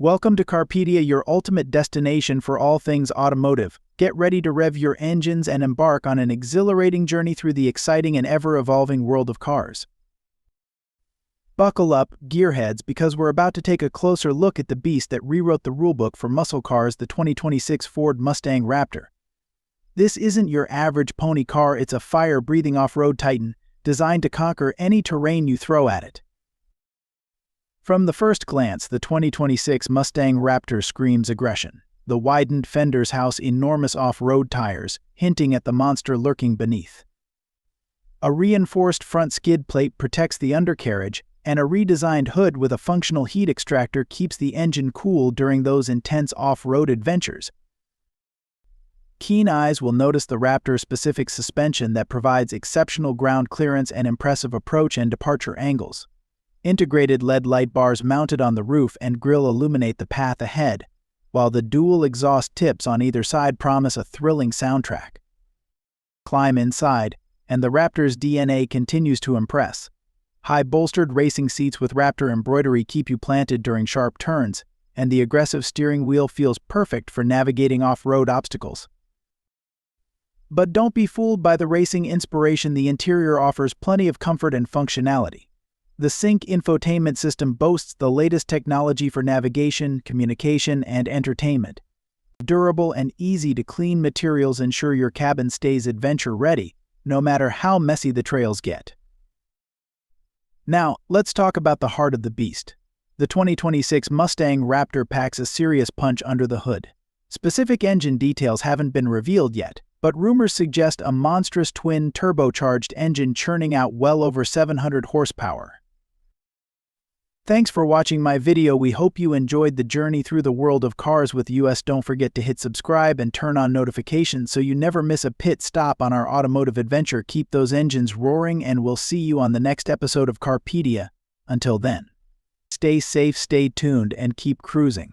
Welcome to Carpedia, your ultimate destination for all things automotive. Get ready to rev your engines and embark on an exhilarating journey through the exciting and ever-evolving world of cars. Buckle up, gearheads, because we're about to take a closer look at the beast that rewrote the rulebook for muscle cars, the 2026 Ford Mustang Raptor. This isn't your average pony car, it's a fire-breathing off-road titan, designed to conquer any terrain you throw at it. From the first glance, the 2026 Mustang Raptor screams aggression. The widened fenders house enormous off-road tires, hinting at the monster lurking beneath. A reinforced front skid plate protects the undercarriage, and a redesigned hood with a functional heat extractor keeps the engine cool during those intense off-road adventures. Keen eyes will notice the Raptor-specific suspension that provides exceptional ground clearance and impressive approach and departure angles. Integrated LED light bars mounted on the roof and grille illuminate the path ahead, while the dual exhaust tips on either side promise a thrilling soundtrack. Climb inside, and the Raptor's DNA continues to impress. High-bolstered racing seats with Raptor embroidery keep you planted during sharp turns, and the aggressive steering wheel feels perfect for navigating off-road obstacles. But don't be fooled by the racing inspiration. The interior offers plenty of comfort and functionality. The Sync infotainment system boasts the latest technology for navigation, communication, and entertainment. Durable and easy-to-clean materials ensure your cabin stays adventure-ready, no matter how messy the trails get. Now, let's talk about the heart of the beast. The 2026 Mustang Raptor packs a serious punch under the hood. Specific engine details haven't been revealed yet, but rumors suggest a monstrous twin turbocharged engine churning out well over 700 horsepower. Thanks for watching my video. We hope you enjoyed the journey through the world of cars with us. Don't forget to hit subscribe and turn on notifications so you never miss a pit stop on our automotive adventure. Keep those engines roaring, and we'll see you on the next episode of Carpedia. Until then, stay safe, stay tuned, and keep cruising.